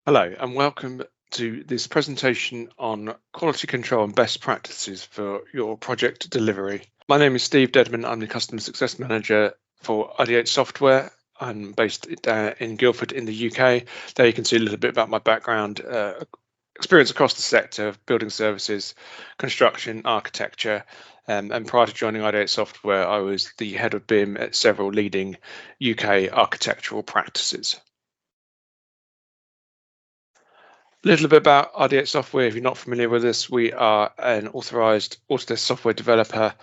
Hello, and welcome to this presentation on quality control and best practices for your project delivery. My name is Steve Deadman. I'm the Customer Success Manager for IDH Software. I'm based in Guildford in the UK. There you can see a little bit about my background, experience across the sector of building services, construction, architecture. And prior to joining IDH Software, I was the head of BIM at several leading UK architectural practices. A little bit about IDH Software. If you're not familiar with us, we are an authorized Autodesk software developer,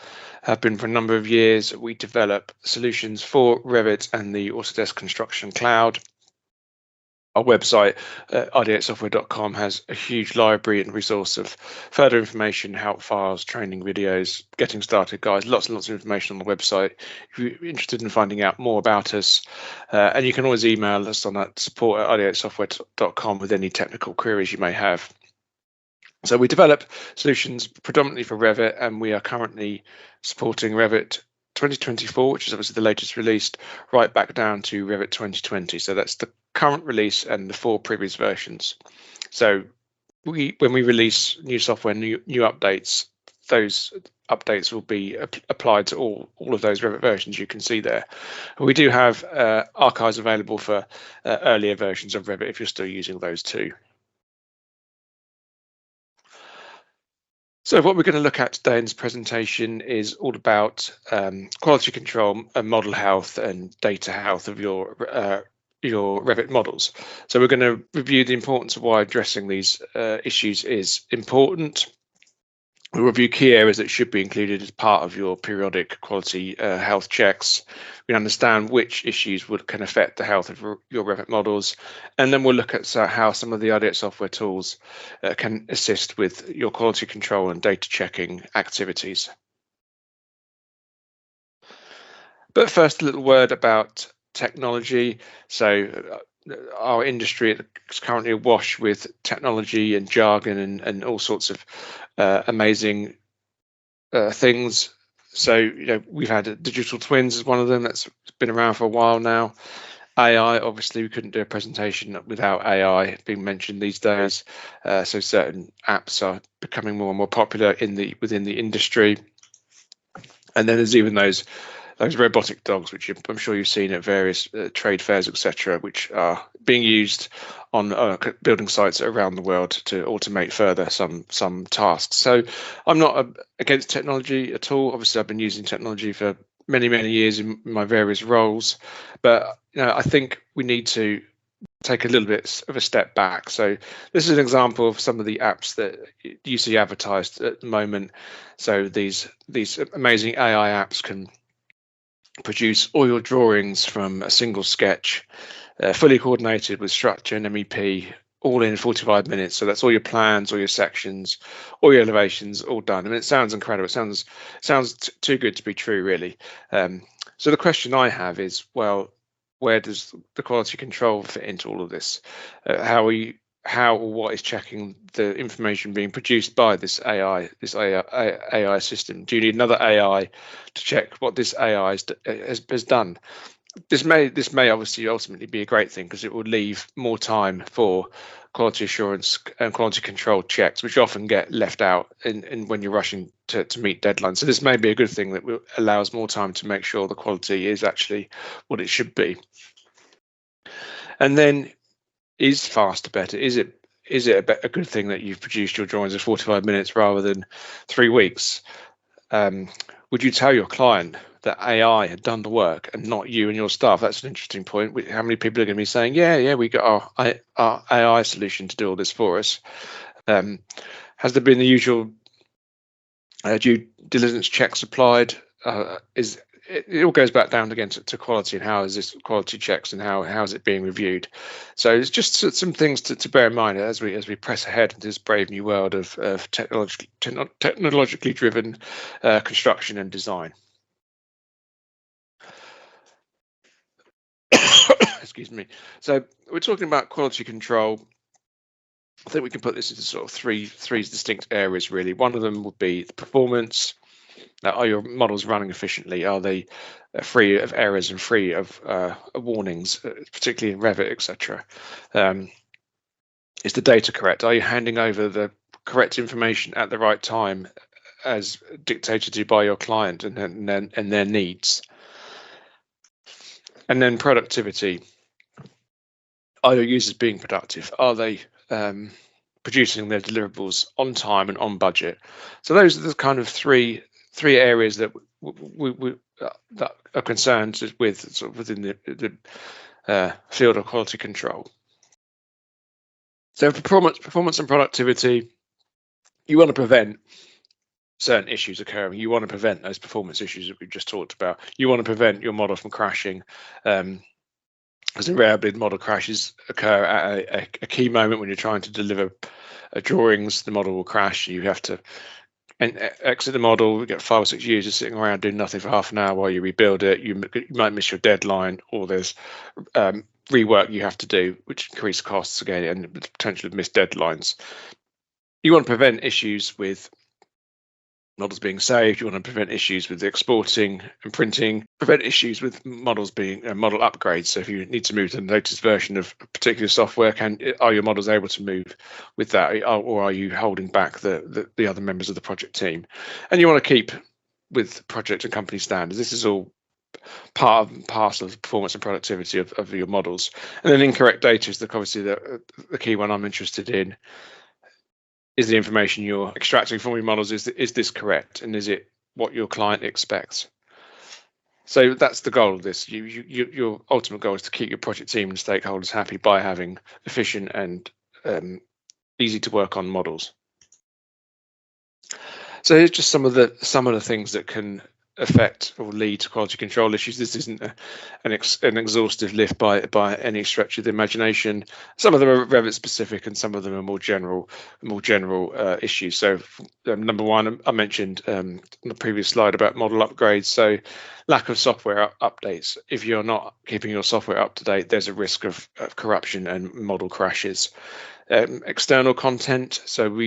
have been for a number of years. We develop solutions for Revit and the Autodesk Construction Cloud. Our website, idhsoftware.com, has a huge library and resource of further information, help files, training videos, getting started guides, lots and lots of information on the website. If you're interested in finding out more about us, and you can always email us on that support@idhsoftware.com with any technical queries you may have. So we develop solutions predominantly for Revit, and we are currently supporting Revit 2024, which is obviously the latest released, right back down to Revit 2020. So that's the current release and the 4 previous versions. So when we release new software, new updates, those updates will be applied to all of those Revit versions you can see there. We do have archives available for earlier versions of Revit if you're still using those too. So what we're going to look at today in this presentation is all about quality control and model health and data health of your Revit models. So we're going to review the importance of why addressing these issues is important. We'll review key areas that should be included as part of your periodic quality health checks. We understand which issues can affect the health of your Revit models, and then we'll look at how some of the IDH software tools can assist with your quality control and data checking activities. But first, a little word about technology. So our industry is currently awash with technology and jargon and all sorts of amazing things. So we've had digital twins as one of them that's been around for a while now. AI, obviously, we couldn't do a presentation without AI being mentioned these days. So certain apps are becoming more and more popular within the industry. And then there's even those robotic dogs, which I'm sure you've seen at various trade fairs, etc., which are being used on building sites around the world to automate further some tasks. So I'm not against technology at all. Obviously, I've been using technology for many years in my various roles, but I think we need to take a little bit of a step back. So this is an example of some of the apps that you see advertised at the moment. So these amazing AI apps can produce all your drawings from a single sketch, fully coordinated with structure and MEP, all in 45 minutes. So that's all your plans, all your sections, all your elevations, all done. I mean, it sounds incredible. It sounds too good to be true, really. So the question I have is, well, where does the quality control fit into all of this? How or what is checking the information being produced by this AI system? Do you need another AI to check what this AI has done? This may obviously ultimately be a great thing, because it will leave more time for quality assurance and quality control checks, which often get left out in when you're rushing to meet deadlines. So this may be a good thing that allows more time to make sure the quality is actually what it should be. And then, is faster better? Is it a good thing that you've produced your drawings in 45 minutes rather than 3 weeks? Would you tell your client that AI had done the work and not you and your staff? That's an interesting point. How many people are going to be saying, yeah, we got our AI solution to do all this for us? Has there been the usual due diligence checks applied? It all goes back down again to quality, and how is this quality checks and how is it being reviewed? So it's just some things to bear in mind as we press ahead into this brave new world of technologically driven construction and design. Excuse me. So we're talking about quality control. I think we can put this into sort of three distinct areas, really. One of them would be the performance. Are your models running efficiently? Are they free of errors and free of warnings, particularly in Revit, etc.? Is the data correct? Are you handing over the correct information at the right time as dictated to by your client and their needs? And then productivity. Are your users being productive? Are they producing their deliverables on time and on budget? So those are the kind of three areas that that are concerned with sort of within the field of quality control. So performance and productivity, you want to prevent certain issues occurring. You want to prevent those performance issues that we've just talked about. You want to prevent your model from crashing. As invariably, model crashes occur at a key moment when you're trying to deliver drawings. The model will crash. You have to exit the model. You get 5 or 6 users sitting around doing nothing for half an hour while you rebuild it. You might miss your deadline, or there's rework you have to do, which increase costs again and the potential of missed deadlines. You want to prevent issues with models being saved. You want to prevent issues with exporting and printing, prevent issues with models being model upgrades. So if you need to move to the latest version of a particular software, are your models able to move with that, or are you holding back the other members of the project team? And you want to keep with project and company standards. This is all part and parcel of the performance and productivity of your models. And then incorrect data is obviously the key one I'm interested in. Is the information you're extracting from your models, is this correct, and is it what your client expects? So that's the goal of this. Your ultimate goal is to keep your project team and stakeholders happy by having efficient and easy to work on models. So here's just some of the things that can affect or lead to quality control issues. This isn't an exhaustive list by any stretch of the imagination. Some of them are Revit specific, and some of them are more general issues. So number one, I mentioned on the previous slide about model upgrades. So lack of software updates. If you're not keeping your software up to date, there's a risk of corruption and model crashes. External content. So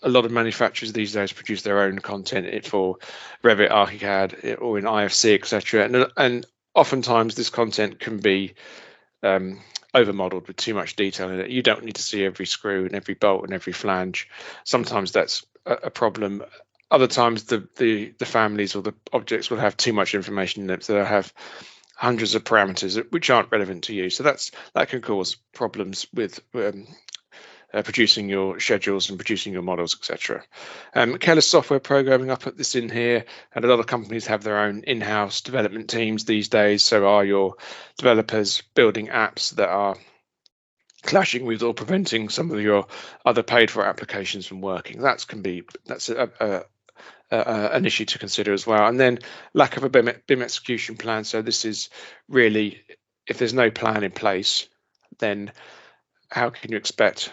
a lot of manufacturers these days produce their own content for Revit, ArchiCAD, or in IFC, etc. And oftentimes this content can be over-modeled with too much detail in it. You don't need to see every screw and every bolt and every flange. Sometimes that's a problem. Other times the families or the objects will have too much information in it, so they'll have hundreds of parameters which aren't relevant to you. So that can cause problems with producing your schedules and producing your models, etc. Careless software programming, I put this in here, and a lot of companies have their own in-house development teams these days. So are your developers building apps that are clashing with or preventing some of your other paid-for applications from working? That's an issue to consider as well. And then lack of a BIM execution plan. So this is really, if there's no plan in place, then how can you expect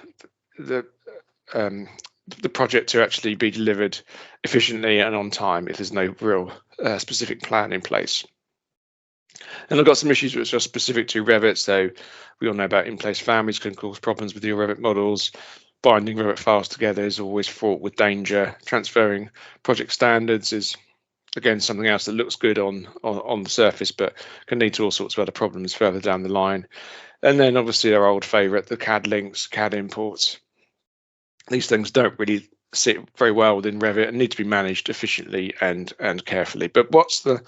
the project to actually be delivered efficiently and on time if there's no real specific plan in place? And I've got some issues which are specific to Revit. So we all know about in-place families can cause problems with your Revit models. Binding Revit files together is always fraught with danger. Transferring project standards is, again, something else that looks good on the surface, but can lead to all sorts of other problems further down the line. And then obviously our old favorite, the CAD links, CAD imports. These things don't really sit very well within Revit and need to be managed efficiently and carefully. But what's the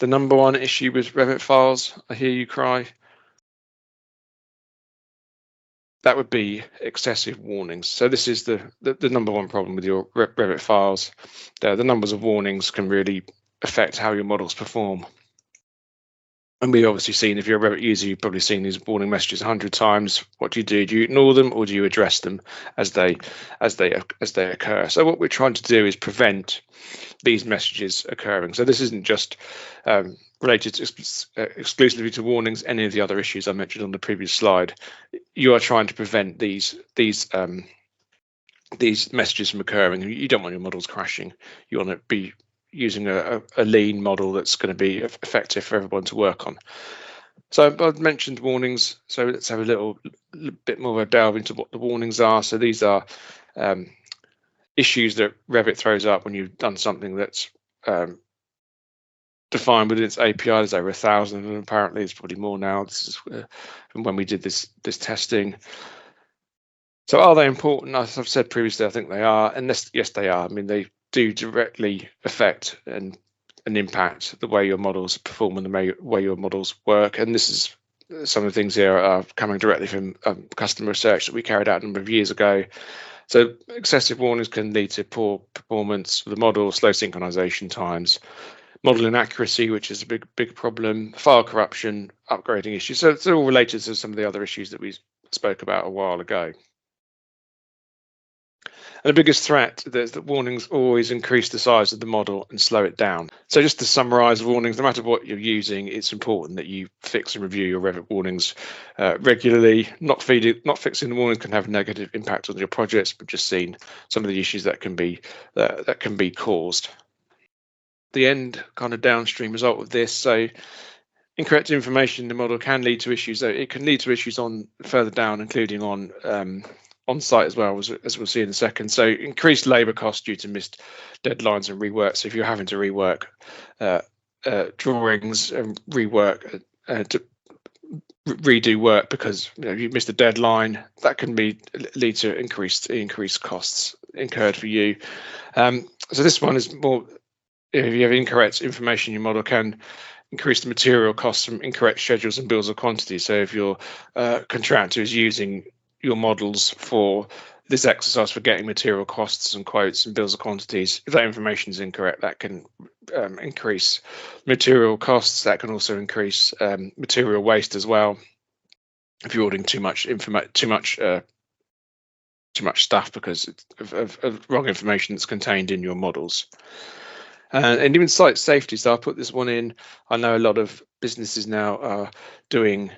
number one issue with Revit files? I hear you cry. That would be excessive warnings. So this is the number one problem with your Revit files. The numbers of warnings can really affect how your models perform. And we've obviously seen, if you're a Revit user, you've probably seen these warning messages 100 times. What do? Do you ignore them, or do you address them as they occur? So what we're trying to do is prevent these messages occurring. So this isn't just related exclusively to warnings, any of the other issues I mentioned on the previous slide. You are trying to prevent these messages from occurring. You don't want your models crashing. You want to be using a lean model that's going to be effective for everyone to work on. So I've mentioned warnings, so let's have a little bit more of a delve into what the warnings are. So these are issues that Revit throws up when you've done something that's defined within its API. There's over 1,000, and apparently it's probably more now. This is from when we did this testing. So are they important? As I've said previously, I think they are, and yes, they are. I mean, they do directly affect and impact the way your models perform and the way your models work. And this is some of the things here are coming directly from customer research that we carried out a number of years ago. So excessive warnings can lead to poor performance of the model, slow synchronization times, model inaccuracy, which is a big problem, file corruption, upgrading issues. So it's all related to some of the other issues that we spoke about a while ago. And the biggest threat is that warnings always increase the size of the model and slow it down. So just to summarize warnings, no matter what you're using, it's important that you fix and review your Revit warnings regularly. Not fixing the warnings can have a negative impact on your projects, but just seeing some of the issues that can be caused. The end kind of downstream result of this, so incorrect information in the model can lead to issues. It can lead to issues on further down, including on site as well, as we'll see in a second. So increased labour costs due to missed deadlines and rework. So if you're having to rework drawings and rework to redo work because you missed a deadline, that can lead to increased costs incurred for you. So this one is more, if you have incorrect information, your model can increase the material costs from incorrect schedules and bills of quantity. So if your contractor is using your models for this exercise for getting material costs and quotes and bills of quantities, if that information is incorrect, that can increase material costs. That can also increase material waste as well. If you're ordering too much stuff because of wrong information that's contained in your models. And even site safety. So I'll put this one in. I know a lot of businesses now are doing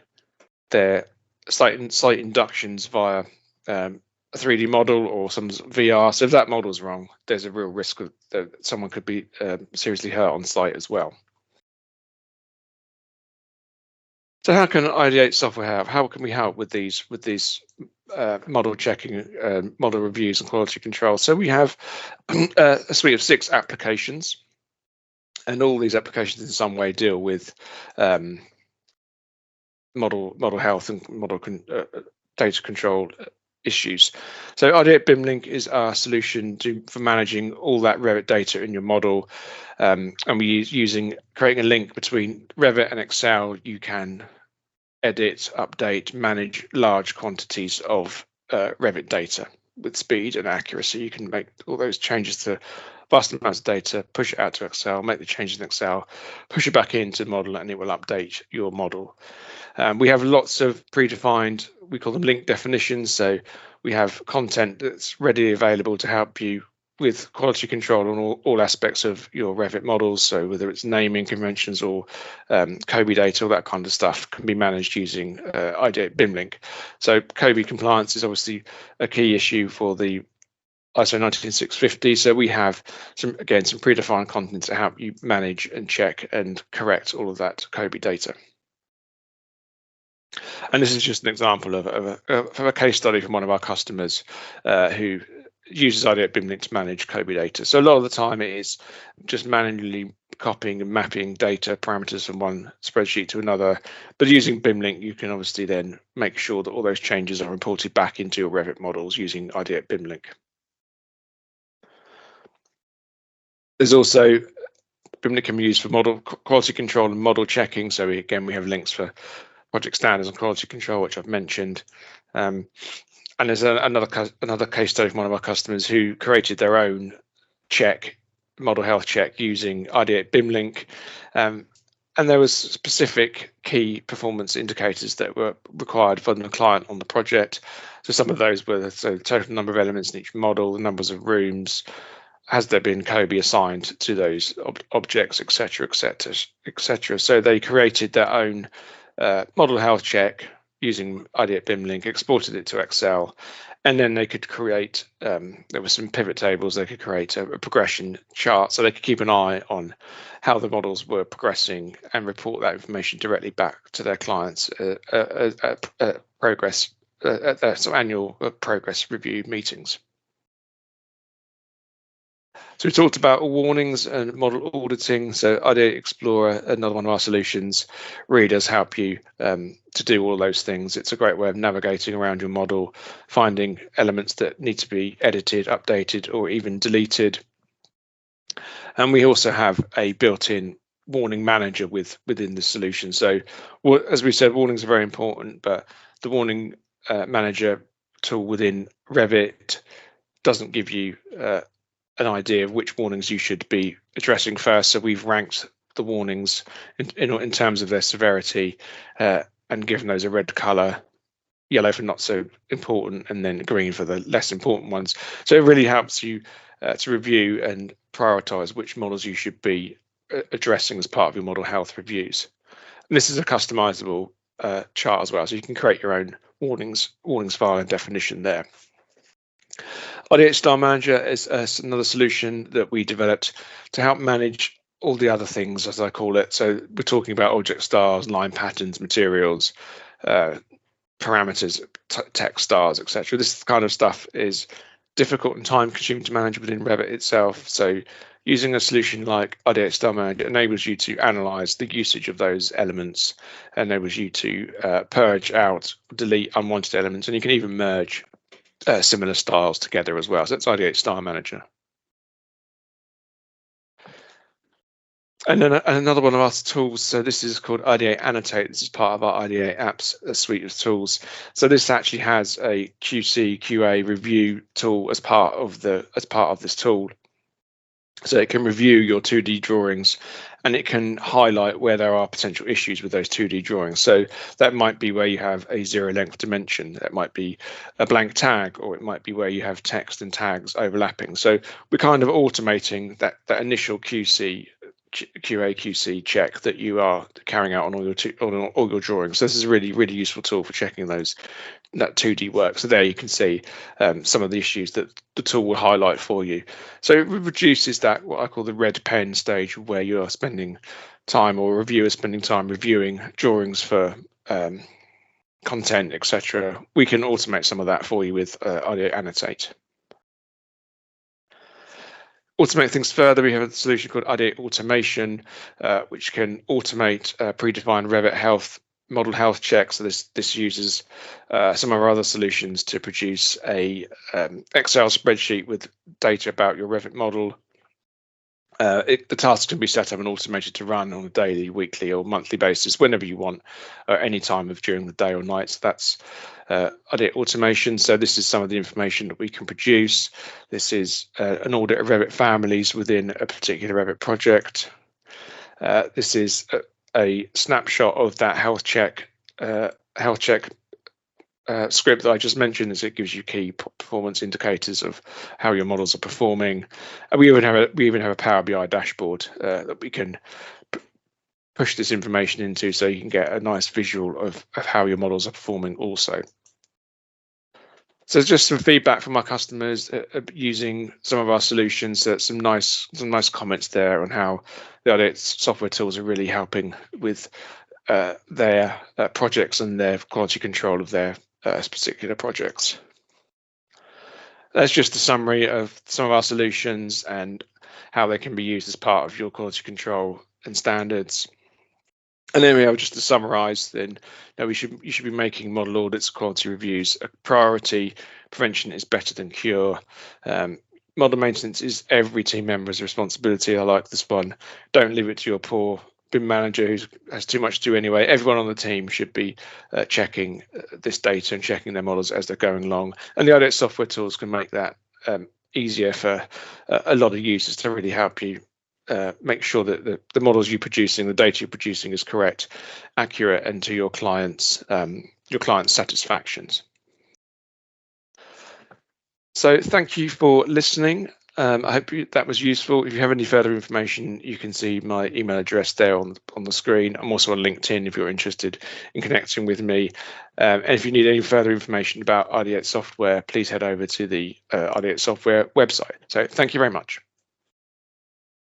their site inductions via a 3D model or some VR. So if that model's wrong, there's a real risk that someone could be seriously hurt on site as well. So how can Ideate software help? How can we help with these model checking, model reviews and quality control? So we have a suite of 6 applications, and all these applications in some way deal with model health and model data control issues. So Ideate BIM-Link is our solution for managing all that Revit data in your model, and we creating a link between Revit and Excel. You can edit, update, manage large quantities of Revit data with speed and accuracy. You can make all those changes to vast amounts of data, push it out to Excel, make the changes in Excel, push it back into the model, and it will update your model. We have lots of predefined, we call them link definitions. So we have content that's readily available to help you with quality control on all aspects of your Revit models. So whether it's naming conventions or COBie data, all that kind of stuff can be managed using Ideate BIM-Link. So COBie compliance is obviously a key issue for the ISO 19650. So we have some predefined content to help you manage and check and correct all of that COBie data. And this is just an example of a case study from one of our customers who uses Ideate BIM-Link to manage COBie data. So a lot of the time it is just manually copying and mapping data parameters from one spreadsheet to another. But using BIM-Link, you can obviously then make sure that all those changes are imported back into your Revit models using Ideate BIM-Link. There's also BIM-Link can be used for model quality control and model checking. So again, we have links for project standards and quality control, which I've mentioned. And there's another case study from one of our customers who created their own model health check using Ideate BIM-Link. And there was specific key performance indicators that were required for the client on the project. So some of those were the total number of elements in each model, the numbers of rooms, has there been COBie assigned to those objects, etc., etc., etc. So they created their own model health check using Ideate BIM-Link, exported it to Excel, and then they could create, there were some pivot tables, they could create a progression chart so they could keep an eye on how the models were progressing and report that information directly back to their clients at their annual progress review meetings. So we talked about warnings and model auditing. So IDEA Explorer, another one of our solutions, really does help you to do all those things. It's a great way of navigating around your model, finding elements that need to be edited, updated, or even deleted. And we also have a built-in warning manager within the solution. So as we said, warnings are very important, but the warning manager tool within Revit doesn't give you an idea of which warnings you should be addressing first. So we've ranked the warnings in terms of their severity and given those a red color, yellow for not so important, and then green for the less important ones. So it really helps you to review and prioritize which models you should be addressing as part of your model health reviews. And this is a customizable chart as well, so you can create your own warnings file and definition there. IDH Style Manager is another solution that we developed to help manage all the other things, as I call it. So we're talking about object styles, line patterns, materials, parameters, text styles, etc. This kind of stuff is difficult and time consuming to manage within Revit itself. So using a solution like IDH Style Manager enables you to analyze the usage of those elements, enables you to purge out, delete unwanted elements, and you can even merge similar styles together as well. So that's IDH Style Manager. And then another one of our tools, so this is called IDA Annotate. This is part of our IDA Apps suite of tools. So this actually has a QC QA review tool as part of this tool. So it can review your 2D drawings and it can highlight where there are potential issues with those 2D drawings. So that might be where you have a zero length dimension, that might be a blank tag, or it might be where you have text and tags overlapping. So we're kind of automating that initial QA QC check that you are carrying out on all your drawings. So this is a really useful tool for checking that 2D work. So there you can see some of the issues that the tool will highlight for you. So it reduces that, what I call the red pen stage, where you are spending time, or reviewers spending time reviewing drawings for content, etc. We can automate some of that for you with IDA Annotate. Automate things further, we have a solution called IDA Automation, which can automate predefined Revit model health checks. So this uses some of our other solutions to produce a Excel spreadsheet with data about your Revit model. The tasks can be set up and automated to run on a daily, weekly, or monthly basis, whenever you want, any time of during the day or night. So that's IDA Automation. So this is some of the information that we can produce. This is an audit of Revit families within a particular Revit project. This is a snapshot of that health check script that I just mentioned, as it gives you key performance indicators of how your models are performing. And we even have a Power BI dashboard that we can push this information into, so you can get a nice visual of how your models are performing also. So just some feedback from our customers using some of our solutions. Some nice comments there on how the IDA software tools are really helping with their projects and their quality control of their particular projects. That's just a summary of some of our solutions and how they can be used as part of your quality control and standards. And then we have, just to summarize, then you should be making model audits, quality reviews a priority. Prevention is better than cure. Model maintenance is every team member's responsibility. I like this one. Don't leave it to your poor BIM manager who has too much to do anyway. Everyone on the team should be checking this data and checking their models as they're going along. And the IDEX software tools can make that easier for a lot of users to really help you make sure that the models you're producing, the data you're producing, is correct, accurate, and to your clients' satisfactions. So thank you for listening. I hope that was useful. If you have any further information, you can see my email address there on the screen. I'm also on LinkedIn if you're interested in connecting with me. And if you need any further information about IDX software, please head over to the IDX software website. So thank you very much.